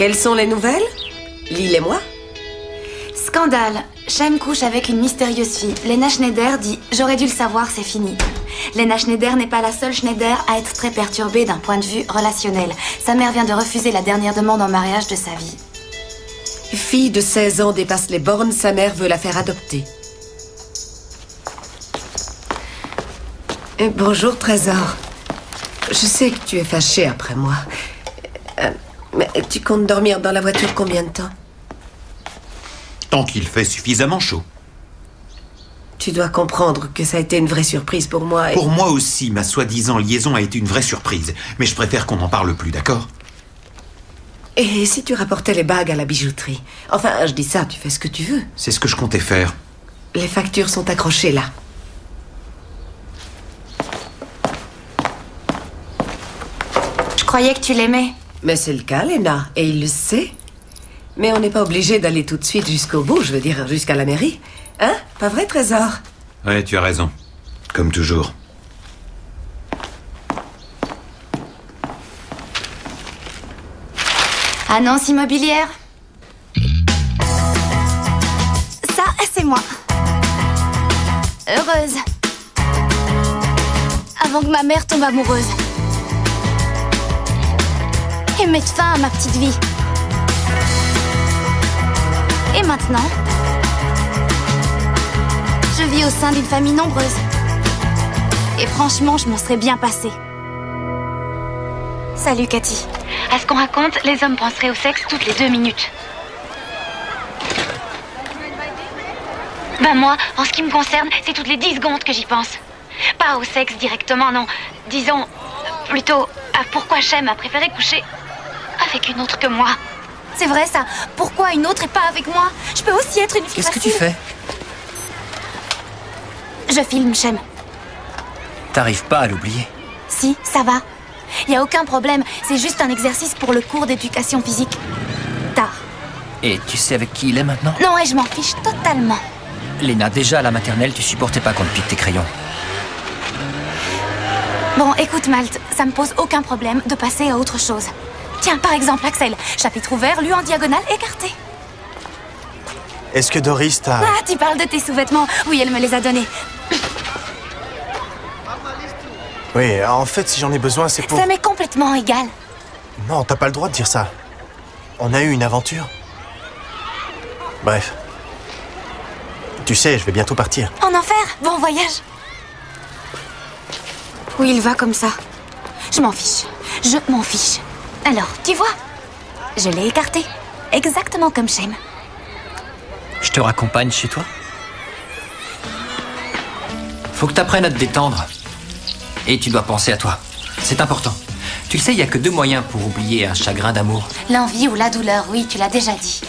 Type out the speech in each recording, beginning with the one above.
Quelles sont les nouvelles? Lis-les-moi. Scandale. Shem couche avec une mystérieuse fille. Lena Schneider dit « J'aurais dû le savoir, c'est fini ». Lena Schneider n'est pas la seule Schneider à être très perturbée d'un point de vue relationnel. Sa mère vient de refuser la dernière demande en mariage de sa vie. Fille de 16 ans dépasse les bornes, sa mère veut la faire adopter. Bonjour, Trésor. Je sais que tu es fâchée après moi. Mais tu comptes dormir dans la voiture combien de temps? Tant qu'il fait suffisamment chaud. Tu dois comprendre que ça a été une vraie surprise pour moi. Pour moi aussi, ma soi-disant liaison a été une vraie surprise. Mais je préfère qu'on n'en parle plus, d'accord? Et si tu rapportais les bagues à la bijouterie? Enfin, je dis ça, tu fais ce que tu veux. C'est ce que je comptais faire. Les factures sont accrochées là. Je croyais que tu l'aimais. Mais c'est le cas, Lena, et il le sait. Mais on n'est pas obligé d'aller tout de suite jusqu'au bout, je veux dire jusqu'à la mairie. Hein? Pas vrai, Trésor? Ouais, tu as raison. Comme toujours. Annonce immobilière. Ça, c'est moi. Heureuse. Avant que ma mère tombe amoureuse. Et mette fin à ma petite vie. Et maintenant, je vis au sein d'une famille nombreuse. Et franchement, je m'en serais bien passée. Salut, Cathy. À ce qu'on raconte, les hommes penseraient au sexe toutes les 2 minutes. Ben moi, en ce qui me concerne, c'est toutes les 10 secondes que j'y pense. Pas au sexe directement, non. Disons, plutôt à pourquoi Shem a préféré coucher avec une autre que moi. C'est vrai ça. Pourquoi une autre et pas avec moi? Je peux aussi être une fille Qu'est-ce que tu facile. fais? Je filme Shem. T'arrives pas à l'oublier. Si, ça va. Y a aucun problème. C'est juste un exercice pour le cours d'éducation physique. Tard. Et tu sais avec qui il est maintenant? Non, et je m'en fiche totalement. Léna, déjà à la maternelle, tu supportais pas qu'on te pique tes crayons. Bon, écoute Malte, ça me pose aucun problème de passer à autre chose. Tiens, par exemple, Axel. Chapitre ouvert, lu en diagonale, écarté. Est-ce que Doris t'a... Ah, tu parles de tes sous-vêtements. Oui, elle me les a donnés. Oui, en fait, si j'en ai besoin, c'est pour... Ça m'est complètement égal. Non, t'as pas le droit de dire ça. On a eu une aventure. Bref. Tu sais, je vais bientôt partir. En enfer. Bon voyage. Où il va comme ça? Je m'en fiche. Je m'en fiche. Alors, tu vois, je l'ai écarté. Exactement comme Shem. Je te raccompagne chez toi? Faut que t'apprennes à te détendre. Et tu dois penser à toi. C'est important. Tu le sais, il n'y a que 2 moyens pour oublier un chagrin d'amour. L'envie ou la douleur, oui, tu l'as déjà dit.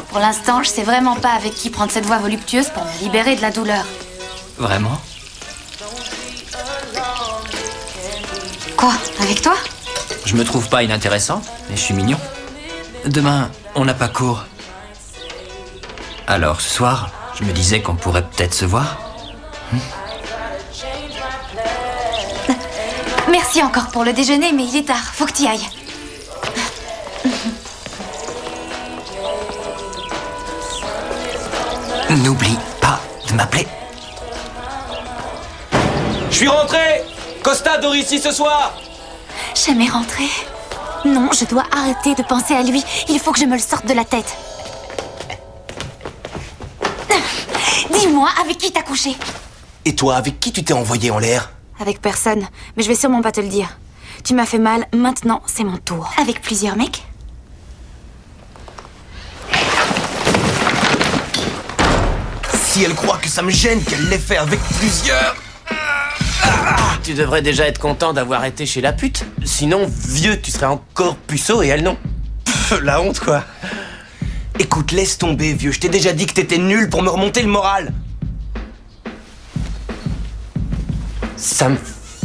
Pour l'instant, je sais vraiment pas avec qui prendre cette voix voluptueuse pour me libérer de la douleur. Vraiment? Quoi? Avec toi? Je me trouve pas inintéressant, mais je suis mignon. Demain, on n'a pas cours. Alors, ce soir, je me disais qu'on pourrait peut-être se voir. Merci encore pour le déjeuner, mais il est tard. Faut que t'y ailles. N'oublie pas de m'appeler. Je suis rentré! Costa dort ici ce soir! Shem est rentré. Non, je dois arrêter de penser à lui. Il faut que je me le sorte de la tête. Dis-moi, avec qui t'as couché? Et toi, avec qui tu t'es envoyé en l'air? Avec personne, mais je vais sûrement pas te le dire. Tu m'as fait mal, maintenant c'est mon tour. Avec plusieurs mecs? Si elle croit que ça me gêne qu'elle l'ait fait avec plusieurs... Tu devrais déjà être content d'avoir été chez la pute. Sinon, vieux, tu serais encore puceau et elle non. Pff, la honte, quoi. Écoute, laisse tomber, vieux. Je t'ai déjà dit que t'étais nul pour me remonter le moral. Ça me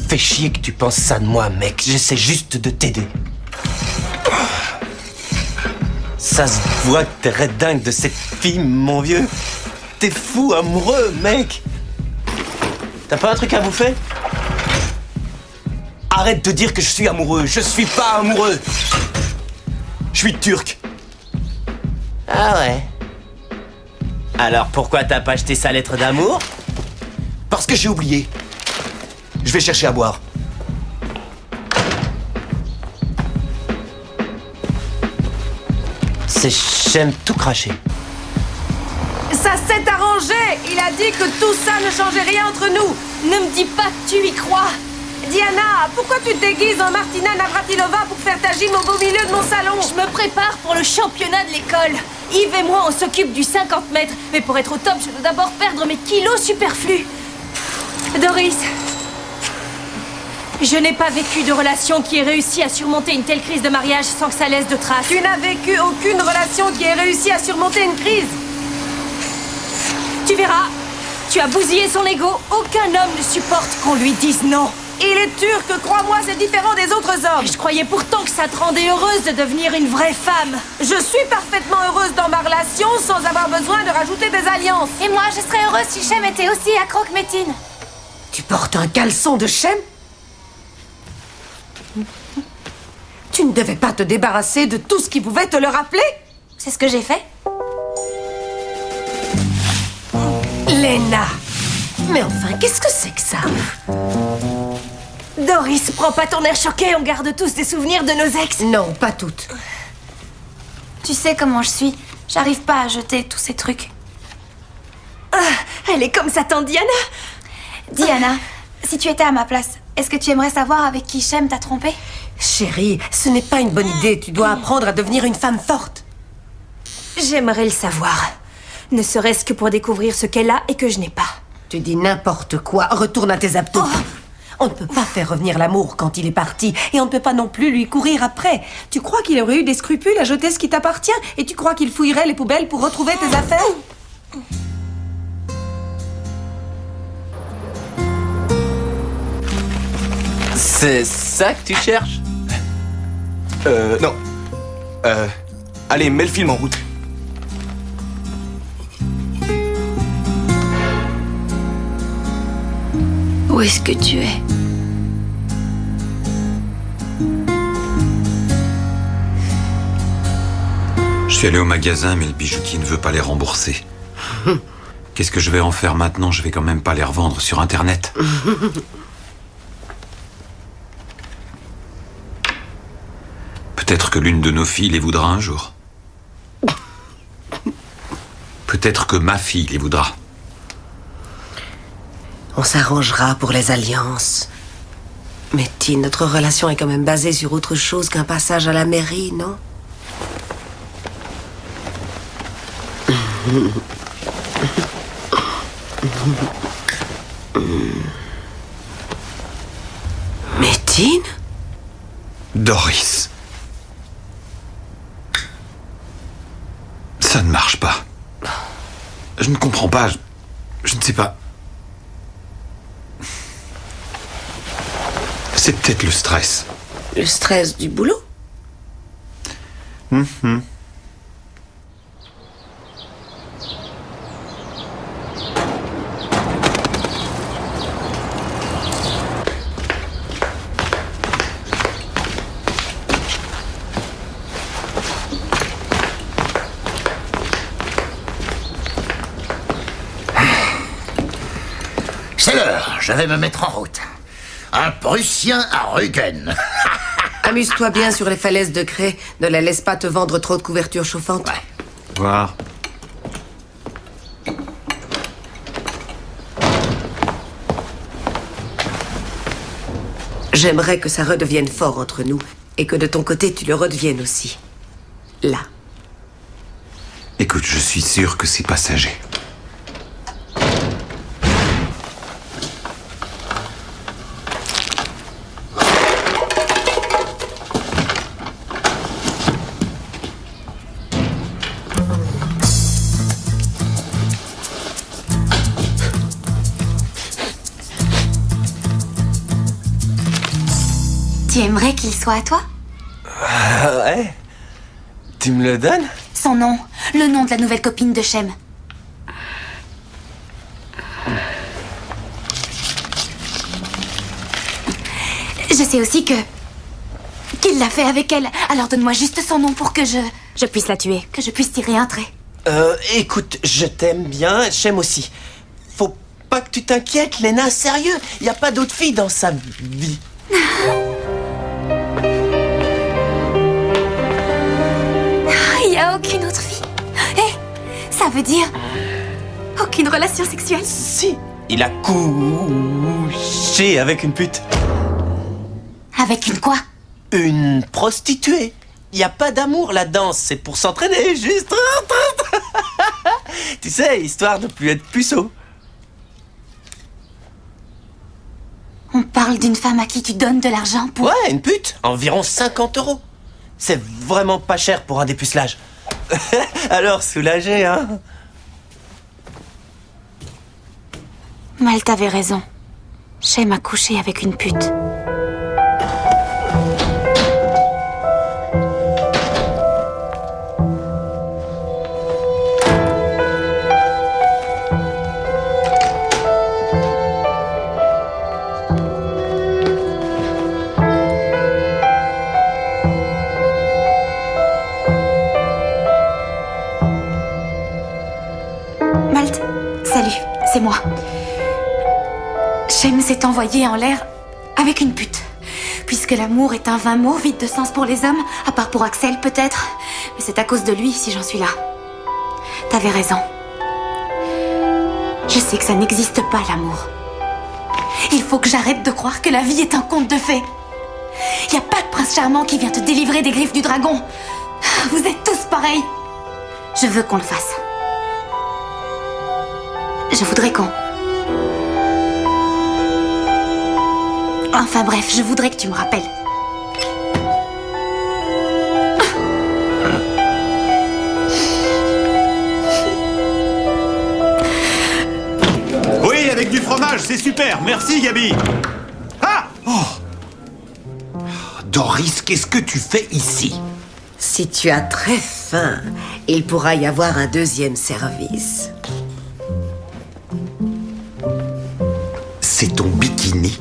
fait chier que tu penses ça de moi, mec. J'essaie juste de t'aider. Ça se voit que t'es red dingue de cette fille, mon vieux. T'es fou amoureux, mec. T'as pas un truc à bouffer? Arrête de dire que je suis amoureux. Je suis pas amoureux. suis turc. Ah ouais. Alors pourquoi t'as pas acheté sa lettre d'amour? Parce que j'ai oublié. Je vais chercher à boire. C'est Shem tout craché. Ça s'est arrangé. Il a dit que tout ça ne changeait rien entre nous. Ne me dis pas que tu y crois. Diana, pourquoi tu te déguises en Martina Navratilova pour faire ta gym au beau milieu de mon salon? Je me prépare pour le championnat de l'école. Yves et moi, on s'occupe du 50 mètres. Mais pour être au top, je dois d'abord perdre mes kilos superflus. Doris, je n'ai pas vécu de relation qui ait réussi à surmonter une telle crise de mariage sans que ça laisse de traces. Tu n'as vécu aucune relation qui ait réussi à surmonter une crise. Tu verras, tu as bousillé son ego. Aucun homme ne supporte qu'on lui dise non. Il est turc, crois-moi, c'est différent des autres hommes. Je croyais pourtant que ça te rendait heureuse de devenir une vraie femme. Je suis parfaitement heureuse dans ma relation sans avoir besoin de rajouter des alliances. Et moi, je serais heureuse si Shem était aussi à croque-métine. Tu portes un caleçon de Shem? Tu ne devais pas te débarrasser de tout ce qui pouvait te le rappeler? C'est ce que j'ai fait. Lena! Mais enfin, qu'est-ce que c'est que ça? Doris, prends pas ton air choqué, on garde tous des souvenirs de nos ex. Non, pas toutes. Tu sais comment je suis. J'arrive pas à jeter tous ces trucs. Ah, elle est comme sa tante Diana. Diana, si tu étais à ma place, est-ce que tu aimerais savoir avec qui Shem t'a trompé? Chérie, ce n'est pas une bonne idée. Tu dois apprendre à devenir une femme forte. J'aimerais le savoir. Ne serait-ce que pour découvrir ce qu'elle a et que je n'ai pas. Tu dis n'importe quoi. Retourne à tes abdos. Oh. On ne peut pas faire revenir l'amour quand il est parti. Et on ne peut pas non plus lui courir après. Tu crois qu'il aurait eu des scrupules à jeter ce qui t'appartient? Et tu crois qu'il fouillerait les poubelles pour retrouver tes affaires? C'est ça que tu cherches? Non. Allez, mets le film en route. Où est-ce que tu es? Je suis allé au magasin, mais le bijoutier ne veut pas les rembourser. Qu'est-ce que je vais en faire maintenant? Je vais quand même pas les revendre sur Internet. Peut-être que l'une de nos filles les voudra un jour. Peut-être que ma fille les voudra. On s'arrangera pour les alliances. Mais Tine, notre relation est quand même basée sur autre chose qu'un passage à la mairie, non? Mais Tine? Doris. Ça ne marche pas. Je ne comprends pas. Je ne sais pas. C'est peut-être le stress. Le stress du boulot? C'est l'heure, je vais me mettre en route. Un Prussien à Rügen. Amuse-toi bien sur les falaises de craie. Ne la laisse pas te vendre trop de couvertures chauffantes. Ouais. Voir. J'aimerais que ça redevienne fort entre nous. Et que de ton côté, tu le redeviennes aussi. Là. Écoute, je suis sûr que c'est passager. Tu aimerais qu'il soit à toi? Ah ouais? Tu me le donnes? Son nom, le nom de la nouvelle copine de Shem. Je sais aussi qu'il l'a fait avec elle. Alors donne-moi juste son nom pour que je puisse la tuer, que je puisse tirer un trait. Écoute, je t'aime bien, j'aime aussi. Faut pas que tu t'inquiètes, Lena, sérieux. Y a pas d'autre fille dans sa vie. Il y a aucune autre fille. Eh, ça veut dire aucune relation sexuelle? Si, il a couché avec une pute. Avec une quoi? Une prostituée. Y a pas d'amour là-dedans, c'est pour s'entraîner, juste. Tu sais, histoire de plus être puceau. On parle d'une femme à qui tu donnes de l'argent pour... Ouais, une pute, environ 50 €. C'est vraiment pas cher pour un dépucelage. Alors, soulagé, hein? Mal, t'avais raison. J'aime accoucher avec une pute. Malte, salut, c'est moi. Shem s'est envoyé en l'air avec une pute. Puisque l'amour est un vain mot vide de sens pour les hommes, à part pour Axel peut-être. Mais c'est à cause de lui si j'en suis là. T'avais raison. Je sais que ça n'existe pas, l'amour. Il faut que j'arrête de croire que la vie est un conte de fées. Y a pas de prince charmant qui vient te délivrer des griffes du dragon. Vous êtes tous pareils. Je veux qu'on le fasse. Je voudrais qu'on... Enfin bref, je voudrais que tu me rappelles. Oui, avec du fromage, c'est super. Merci, Gabi. Ah! Oh! Doris, qu'est-ce que tu fais ici? Si tu as très faim, il pourra y avoir un deuxième service. C'est ton bikini?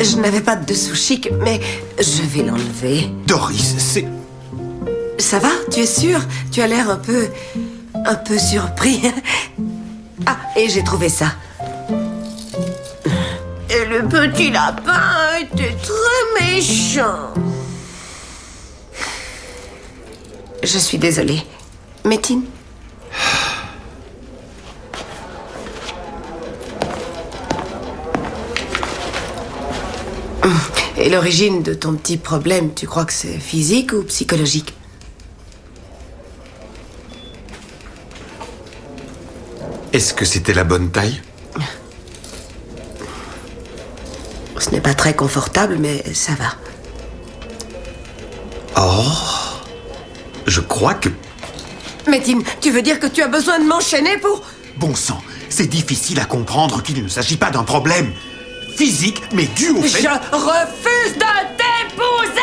Je n'avais pas de dessous chic, mais je vais l'enlever. Doris, c'est... Ça va? Tu es sûr? Tu as l'air un peu surpris. Ah, et j'ai trouvé ça. Et le petit lapin était très méchant. Je suis désolée. Métine? Et l'origine de ton petit problème, tu crois que c'est physique ou psychologique? Est-ce que c'était la bonne taille? Ce n'est pas très confortable, mais ça va. Oh, je crois que... Métine, tu veux dire que tu as besoin de m'enchaîner pour... Bon sang, c'est difficile à comprendre qu'il ne s'agit pas d'un problème physique, mais dû au fait... Je refuse de t'épouser!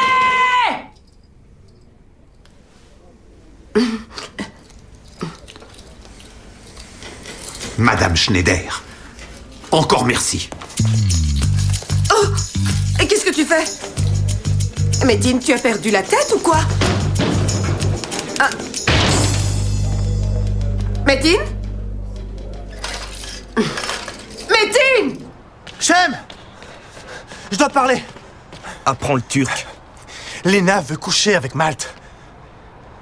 Madame Schneider, encore merci. Oh! Et qu'est-ce que tu fais? Métine, tu as perdu la tête ou quoi? Ah. Métine? Métine! Shem! Je dois te parler. Apprends le turc. Lena veut coucher avec Malte.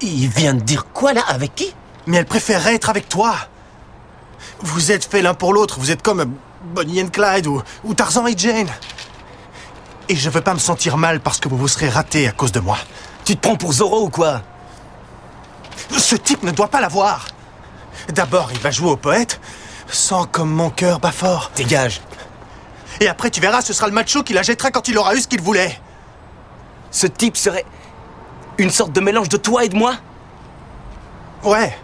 Il vient de dire quoi, là? Avec qui? Mais elle préférerait être avec toi. Vous êtes faits l'un pour l'autre. Vous êtes comme Bonnie and Clyde ou Tarzan et Jane. Et je veux pas me sentir mal parce que vous vous serez ratés à cause de moi. Tu te prends pour Zorro ou quoi? Ce type ne doit pas l'avoir. D'abord, il va jouer au poète. Sens comme mon cœur bat fort. Dégage. Et après, tu verras, ce sera le macho qui la jettera quand il aura eu ce qu'il voulait. Ce type serait une sorte de mélange de toi et de moi? Ouais.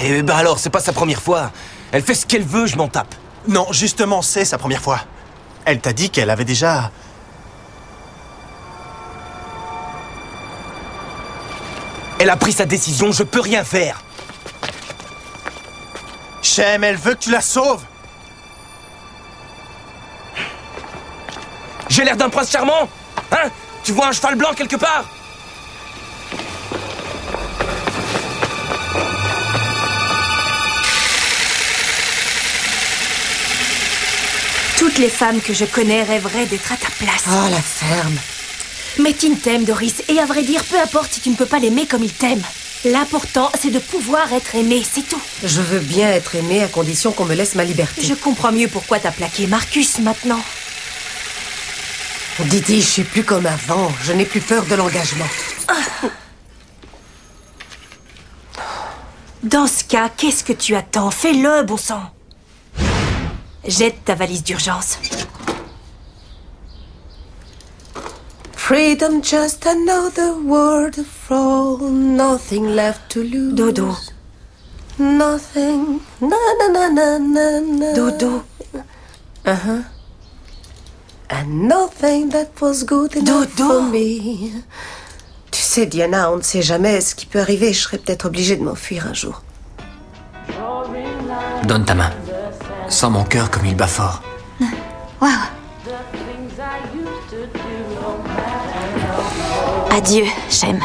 Eh ben alors, c'est pas sa première fois. Elle fait ce qu'elle veut, je m'en tape. Non, justement, c'est sa première fois. Elle t'a dit qu'elle avait déjà... Elle a pris sa décision, je peux rien faire. Shem, elle veut que tu la sauves. J'ai l'air d'un prince charmant? Hein? Tu vois un cheval blanc quelque part? Toutes les femmes que je connais rêveraient d'être à ta place. Oh, la ferme. Mais Tim t'aime, Doris. Et à vrai dire, peu importe si tu ne peux pas l'aimer comme il t'aime. L'important, c'est de pouvoir être aimé, c'est tout. Je veux bien être aimée à condition qu'on me laisse ma liberté. Je comprends mieux pourquoi t'as plaqué Marcus maintenant. Didi, je suis plus comme avant. Je n'ai plus peur de l'engagement. Dans ce cas, qu'est-ce que tu attends? Fais-le, bon sang. Jette ta valise d'urgence. Freedom, just another word for nothing left to lose. Dodo. Nothing. Na na na na na na. Dodo. And nothing that was good enough Dodo. for me. Tu sais, Diana, on ne sait jamais ce qui peut arriver. Je serais peut-être obligée de m'enfuir un jour. Donne ta main. Sens mon cœur comme il bat fort. Waouh. Adieu, Shem.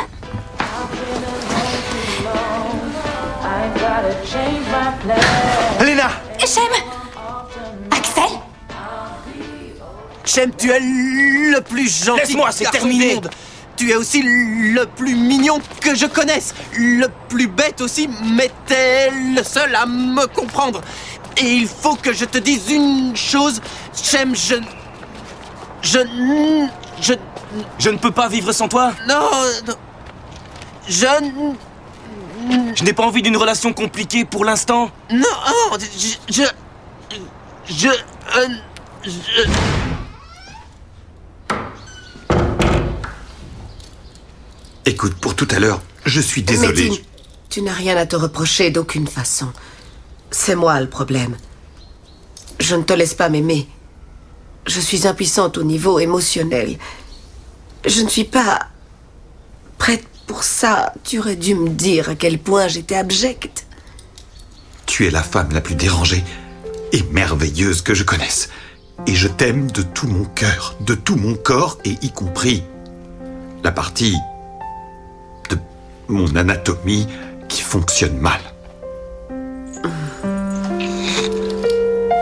Lena! Shem! Axel? Shem, tu es le plus gentil. Laisse-moi, c'est terminé. Monde. Tu es aussi le plus mignon que je connaisse. Le plus bête aussi, mais t'es le seul à me comprendre. Et il faut que je te dise une chose, Shem, je ne peux pas vivre sans toi. Non, non. Je n'ai pas envie d'une relation compliquée pour l'instant. Non, Écoute, pour tout à l'heure, je suis désolé. Mais tu n'as rien à te reprocher d'aucune façon. C'est moi le problème. Je ne te laisse pas m'aimer. Je suis impuissante au niveau émotionnel. Je ne suis pas prête pour ça. Tu aurais dû me dire à quel point j'étais abjecte. Tu es la femme la plus dérangée et merveilleuse que je connaisse. Et je t'aime de tout mon cœur, de tout mon corps, et y compris la partie de mon anatomie qui fonctionne mal.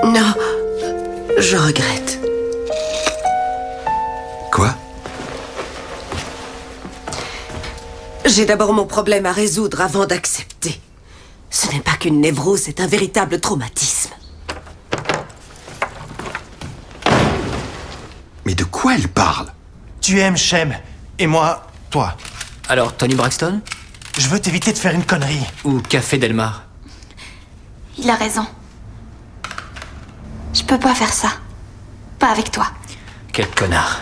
Non, je regrette. Quoi? J'ai d'abord mon problème à résoudre avant d'accepter. Ce n'est pas qu'une névrose, c'est un véritable traumatisme. Mais de quoi elle parle? Tu aimes Shem, et moi, toi. Alors, Tony Braxton? Je veux t'éviter de faire une connerie. Ou Café Delmar? Il a raison. Je peux pas faire ça. Pas avec toi. Quel connard.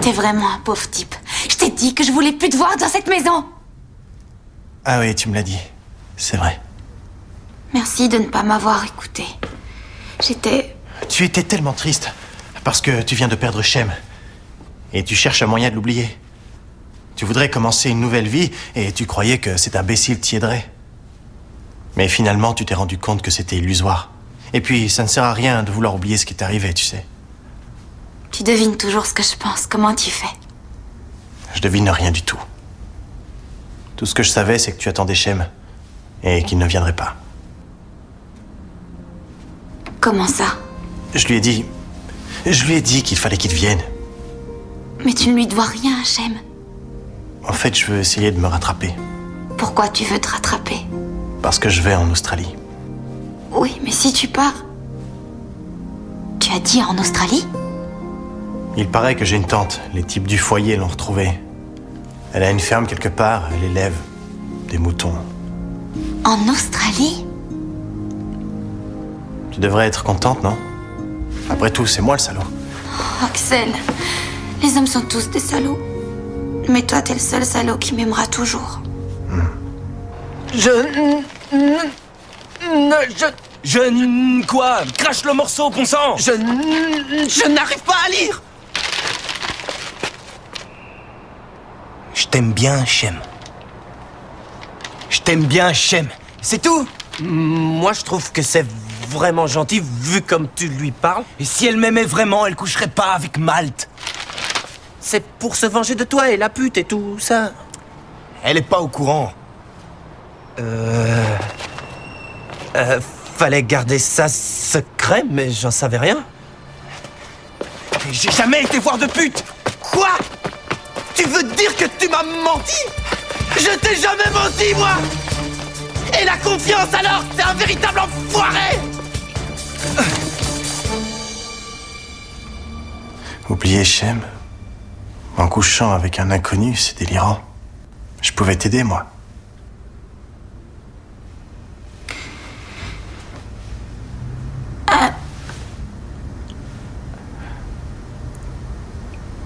T'es vraiment un pauvre type. Je t'ai dit que je voulais plus te voir dans cette maison. Ah oui, tu me l'as dit. C'est vrai. Merci de ne pas m'avoir écouté. J'étais... Tu étais tellement triste parce que tu viens de perdre Shem. Et tu cherches un moyen de l'oublier. Tu voudrais commencer une nouvelle vie et tu croyais que cet imbécile t'y aiderait. Mais finalement, tu t'es rendu compte que c'était illusoire. Et puis, ça ne sert à rien de vouloir oublier ce qui t'est arrivé, tu sais. Tu devines toujours ce que je pense. Comment tu fais? Je devine rien du tout. Tout ce que je savais, c'est que tu attendais Shem et qu'il ne viendrait pas. Comment ça? Je lui ai dit qu'il fallait qu'il vienne. Mais tu ne lui dois rien, Shem. En fait, je veux essayer de me rattraper. Pourquoi tu veux te rattraper? Parce que je vais en Australie. Oui, mais si tu pars... Tu as dit en Australie? Il paraît que j'ai une tante. Les types du foyer l'ont retrouvée. Elle a une ferme quelque part. Elle élève des moutons. En Australie? Tu devrais être contente, non? Après tout, c'est moi le salaud. Oh, Axel, les hommes sont tous des salauds. Mais toi, t'es le seul salaud qui m'aimera toujours. Quoi? Crache le morceau, bon sang! Je n'arrive pas à lire! Je t'aime bien, Shem. Je t'aime bien, Shem. C'est tout? Moi, je trouve que c'est vraiment gentil, vu comme tu lui parles. Et si elle m'aimait vraiment, elle coucherait pas avec Malte. C'est pour se venger de toi et la pute et tout ça. Elle est pas au courant. Fallait garder ça secret, mais j'en savais rien. J'ai jamais été voir de pute. Quoi? Tu veux dire que tu m'as menti? Je t'ai jamais menti, moi! Et la confiance, alors? T'es un véritable enfoiré! Oublier Shem. En couchant avec un inconnu, c'est délirant. Je pouvais t'aider, moi.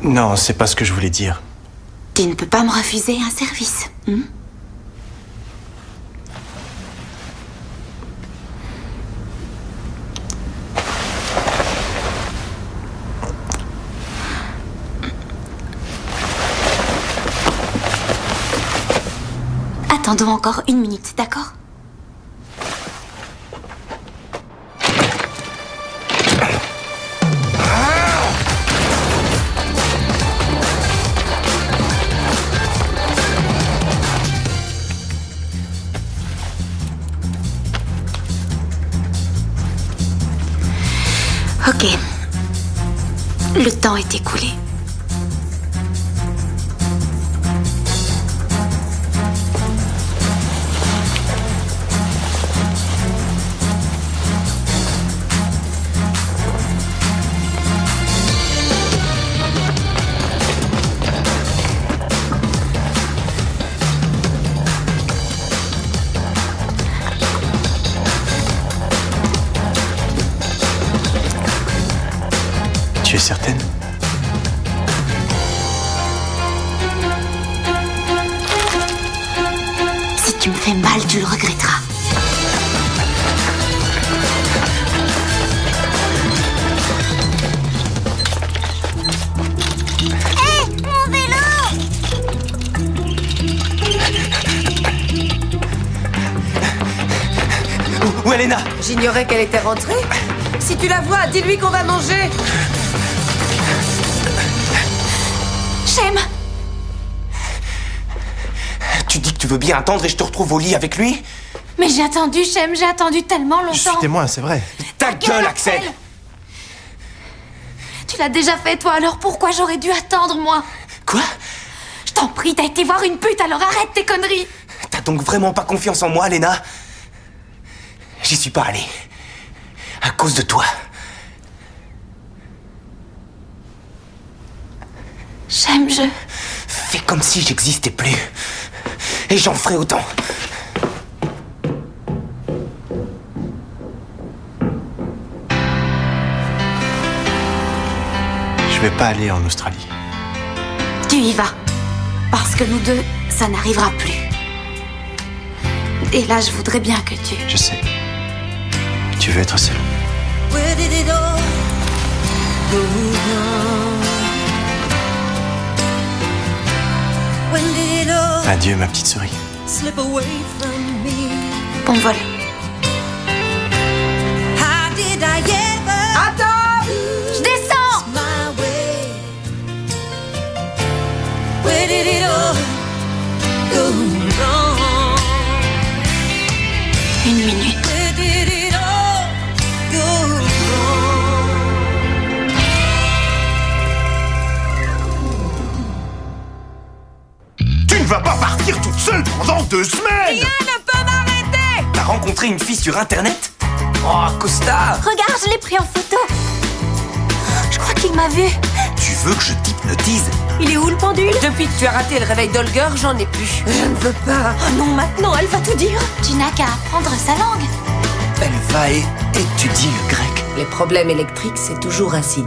Non, c'est pas ce que je voulais dire. Tu ne peux pas me refuser un service. Attendons encore 1 minute, d'accord? Ok. Le temps est écoulé. Tu es certaine? Si tu me fais mal, tu le regretteras. Hé, mon vélo! Où Elena? J'ignorais qu'elle était rentrée. Si tu la vois, dis-lui qu'on va manger. Shem! Tu dis que tu veux bien attendre et je te retrouve au lit avec lui? Mais j'ai attendu, Shem, j'ai attendu tellement longtemps. Je suis témoin, c'est vrai. Ta gueule, Axel! Tu l'as déjà fait, toi, alors pourquoi j'aurais dû attendre, moi? Quoi? Je t'en prie, t'as été voir une pute, alors arrête tes conneries! T'as donc vraiment pas confiance en moi, Lena? J'y suis pas allé. À cause de toi. Shem, je... Fais comme si j'existais plus. Et j'en ferai autant. Je vais pas aller en Australie. Tu y vas. Parce que nous deux, ça n'arrivera plus. Et là, je voudrais bien que tu... Je sais. Tu veux être seule. Adieu, ma petite souris. Bon vol. Attends! Je descends! 1 minute. Tu ne vas pas partir toute seule pendant 2 semaines! Rien ne peut m'arrêter! T'as rencontré une fille sur Internet? Oh, Costa! Regarde, je l'ai pris en photo. Je crois qu'il m'a vu. Tu veux que je t'hypnotise? Il est où le pendule? Depuis que tu as raté le réveil d'Olger, j'en ai plus. Je ne veux pas. Oh non, maintenant, elle va tout dire. Tu n'as qu'à apprendre sa langue. Elle va étudier le grec. Les problèmes électriques, c'est toujours ainsi.